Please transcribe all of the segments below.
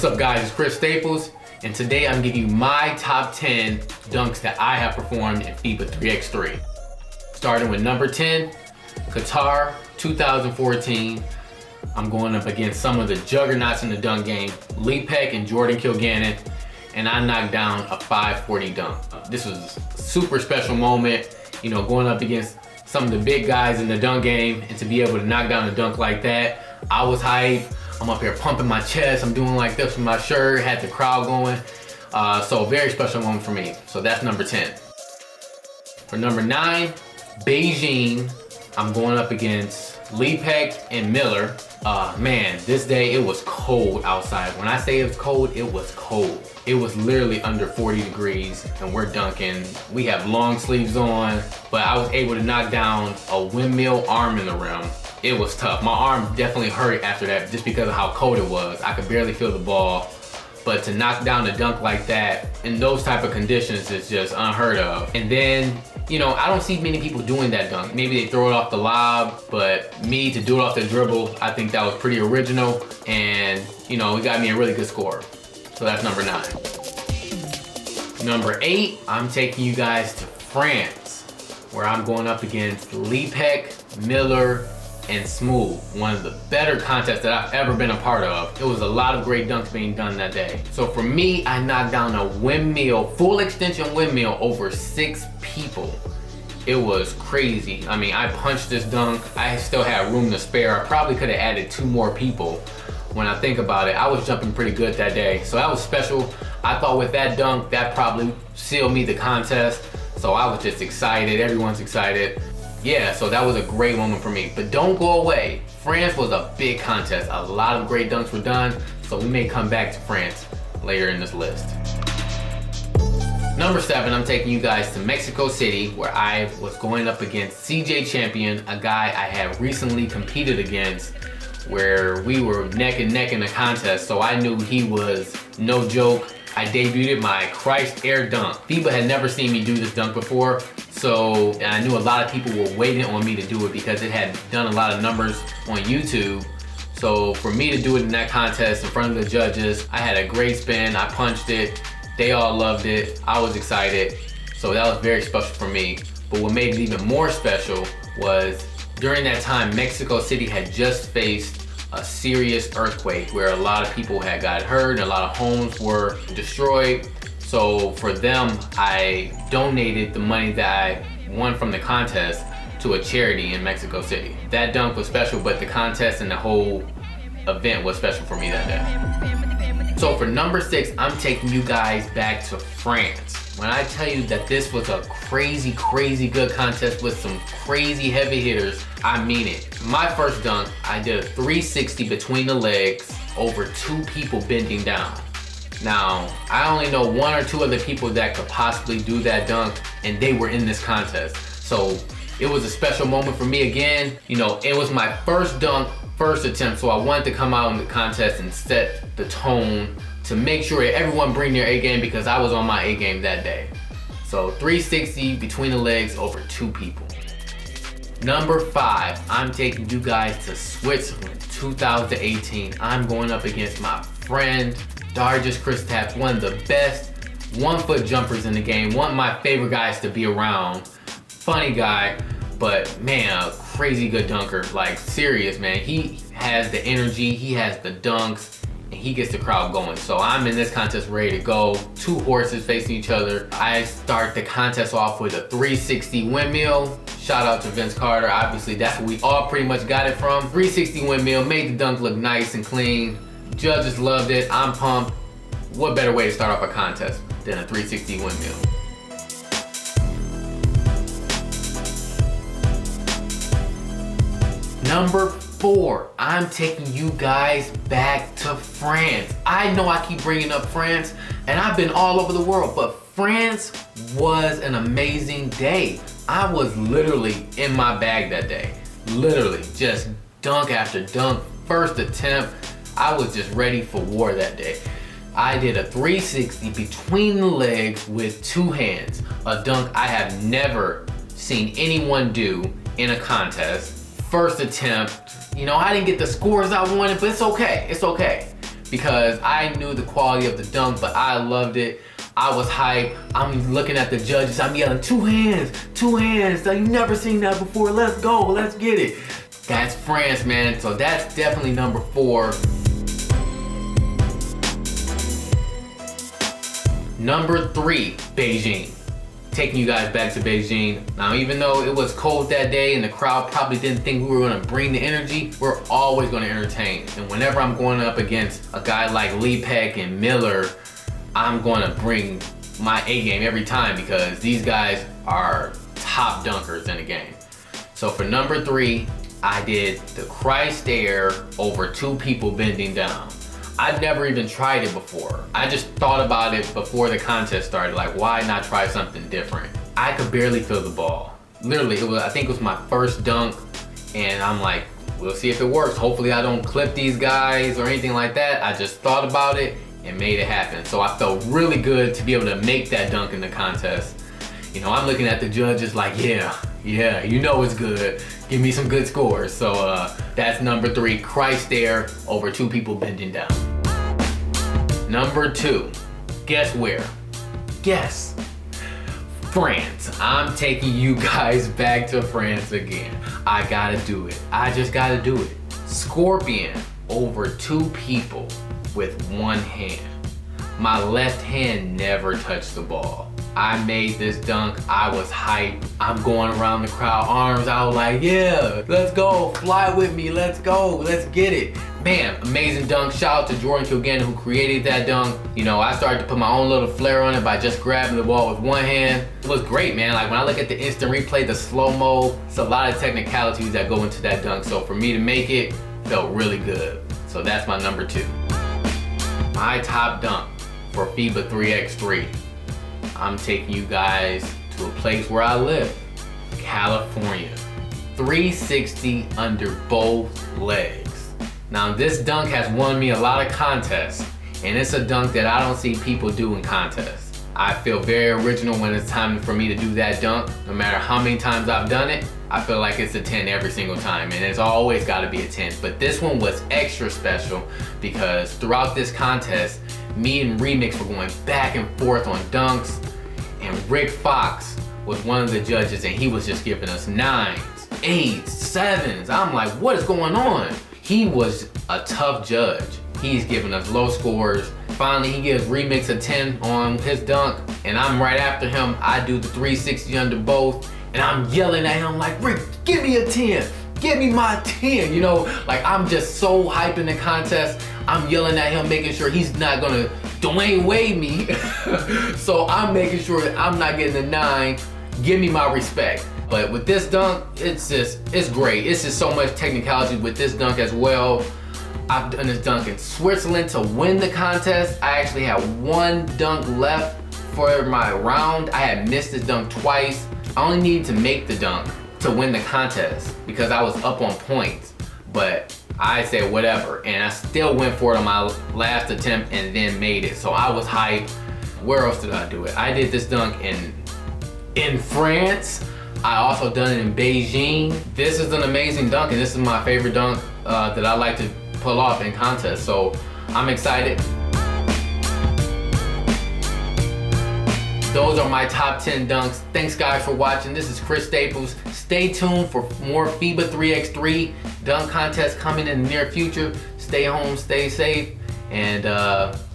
What's up guys, it's Chris Staples, and today I'm giving you my top 10 dunks that I have performed in FIBA 3x3. Starting with number 10, Qatar 2014. I'm going up against some of the juggernauts in the dunk game, Lee Peck and Jordan Kilgannon, and I knocked down a 540 dunk. This was a super special moment, you know, going up against some of the big guys in the dunk game, and to be able to knock down a dunk like that, I was hyped. I'm up here pumping my chest, I'm doing like this with my shirt, had the crowd going. So a very special moment for me. So that's number 10. For number 9, Beijing, I'm going up against Lee Peck and Miller. Man, this day it was cold outside. When I say it was cold, it was cold. It was literally under 40 degrees and we're dunking. We have long sleeves on, but I was able to knock down a windmill arm in the rim. It was tough. My arm definitely hurt after that just because of how cold it was. I could barely feel the ball. But to knock down a dunk like that in those type of conditions is just unheard of. And then, you know, I don't see many people doing that dunk. Maybe they throw it off the lob, but me to do it off the dribble, I think that was pretty original. And, you know, it got me a really good score. So that's number 9. Number 8, I'm taking you guys to France, where I'm going up against Lee Peck, Miller, and Smooth, one of the better contests that I've ever been a part of. It was a lot of great dunks being done that day. So for me, I knocked down a windmill, full extension windmill over 6 people. It was crazy. I mean, I punched this dunk. I still had room to spare. I probably could have added 2 more people. When I think about it, I was jumping pretty good that day. So that was special. I thought with that dunk, that probably sealed me the contest. So I was just excited. Everyone's excited. Yeah, so that was a great moment for me. But don't go away. France was a big contest. A lot of great dunks were done, so we may come back to France later in this list. Number 7, I'm taking you guys to Mexico City, where I was going up against CJ Champion, a guy I had recently competed against, where we were neck and neck in the contest, so I knew he was no joke. I debuted my Christ Air dunk. FIBA had never seen me do this dunk before, so I knew a lot of people were waiting on me to do it because it had done a lot of numbers on YouTube. So for me to do it in that contest in front of the judges, I had a great spin, I punched it, they all loved it, I was excited. So that was very special for me. But what made it even more special was during that time, Mexico City had just faced a serious earthquake where a lot of people had got hurt and a lot of homes were destroyed. So for them, I donated the money that I won from the contest to a charity in Mexico City. That dunk was special, but the contest and the whole event was special for me that day. So for number 6, I'm taking you guys back to France. When I tell you that this was a crazy, crazy good contest with some crazy heavy hitters, I mean it. My first dunk, I did a 360 between the legs over 2 people bending down. Now, I only know 1 or 2 other people that could possibly do that dunk, and they were in this contest. So it was a special moment for me again. You know, it was my first dunk, first attempt, so I wanted to come out in the contest and set the tone to make sure everyone bring their A game because I was on my A game that day. So 360 between the legs over 2 people. Number 5, I'm taking you guys to Switzerland 2018. I'm going up against my friend, Dargis Kristaps, one of the best 1-foot jumpers in the game, one of my favorite guys to be around. Funny guy, but man, a crazy good dunker, like serious man. He has the energy, he has the dunks, and he gets the crowd going. So I'm in this contest ready to go. 2 horses facing each other. I start the contest off with a 360 windmill. Shout out to Vince Carter. Obviously, that's where we all pretty much got it from. 360 windmill, made the dunk look nice and clean. Judges loved it, I'm pumped. What better way to start off a contest than a 360 windmill? Number 4, I'm taking you guys back to France. I know I keep bringing up France, and I've been all over the world, but France was an amazing day. I was literally in my bag that day. Literally, just dunk after dunk, first attempt. I was just ready for war that day. I did a 360 between the legs with 2 hands, a dunk I have never seen anyone do in a contest. First attempt, you know, I didn't get the scores I wanted, but it's okay, because I knew the quality of the dunk, but I loved it. I was hyped. I'm looking at the judges. I'm yelling, two hands. Like, you've never seen that before. Let's go, let's get it. That's France, man. So that's definitely number 4. Number 3, Beijing. Taking you guys back to Beijing. Now, even though it was cold that day and the crowd probably didn't think we were gonna bring the energy, we're always gonna entertain. And whenever I'm going up against a guy like Lee Peck and Miller, I'm gonna bring my A game every time because these guys are top dunkers in the game. So for number 3, I did the Christ Air over 2 people bending down. I'd never even tried it before. I just thought about it before the contest started, like, why not try something different? I could barely feel the ball. Literally, I think it was my first dunk, and I'm like, we'll see if it works. Hopefully I don't clip these guys or anything like that. I just thought about it and made it happen. So I felt really good to be able to make that dunk in the contest. You know, I'm looking at the judges like, yeah, you know it's good. Give me some good scores. So that's number 3, Christ Air over 2 people bending down. Number 2, guess where? Guess. France. I'm taking you guys back to France again. I gotta do it. I just gotta do it. Scorpion over 2 people with 1 hand. My left hand never touched the ball. I made this dunk. I was hyped. I'm going around the crowd, arms out like, yeah, let's go, fly with me, let's go, let's get it. Man, amazing dunk. Shout out to Jordan Kilgannon who created that dunk. You know, I started to put my own little flair on it by just grabbing the ball with 1 hand. It was great, man. Like when I look at the instant replay, the slow-mo, it's a lot of technicalities that go into that dunk. So for me to make it, felt really good. So that's my number 2. My top dunk for FIBA 3x3. I'm taking you guys to a place where I live, California. 360 under both legs. Now this dunk has won me a lot of contests, and it's a dunk that I don't see people do in contests. I feel very original when it's time for me to do that dunk. No matter how many times I've done it, I feel like it's a 10 every single time, and it's always gotta be a 10. But this one was extra special because throughout this contest, me and Remix were going back and forth on dunks, and Rick Fox was one of the judges, and he was just giving us 9s, 8s, 7s. I'm like, what is going on? He was a tough judge. He's giving us low scores. Finally, he gives Remix a 10 on his dunk, and I'm right after him. I do the 360 under both, and I'm yelling at him like, Rick, give me a 10. Give me my 10, you know? Like, I'm just so hyped in the contest. I'm yelling at him, making sure he's not gonna Dwayne Wade me. So I'm making sure that I'm not getting a 9. Give me my respect. But with this dunk, it's great. It's just so much technicality with this dunk as well. I've done this dunk in Switzerland to win the contest. I actually had 1 dunk left for my round. I had missed this dunk twice. I only needed to make the dunk to win the contest because I was up on points. But I said whatever, and I still went for it on my last attempt and then made it. So I was hyped. Where else did I do it? I did this dunk in France. I also done it in Beijing. This is an amazing dunk, and this is my favorite dunk that I like to pull off in contests. So I'm excited. Those are my top 10 dunks. Thanks guys for watching. This is Chris Staples. Stay tuned for more FIBA 3x3 dunk contests coming in the near future. Stay home, stay safe, and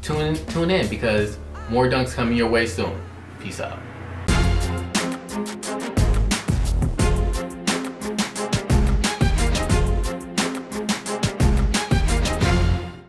tune in because more dunks coming your way soon. Peace out.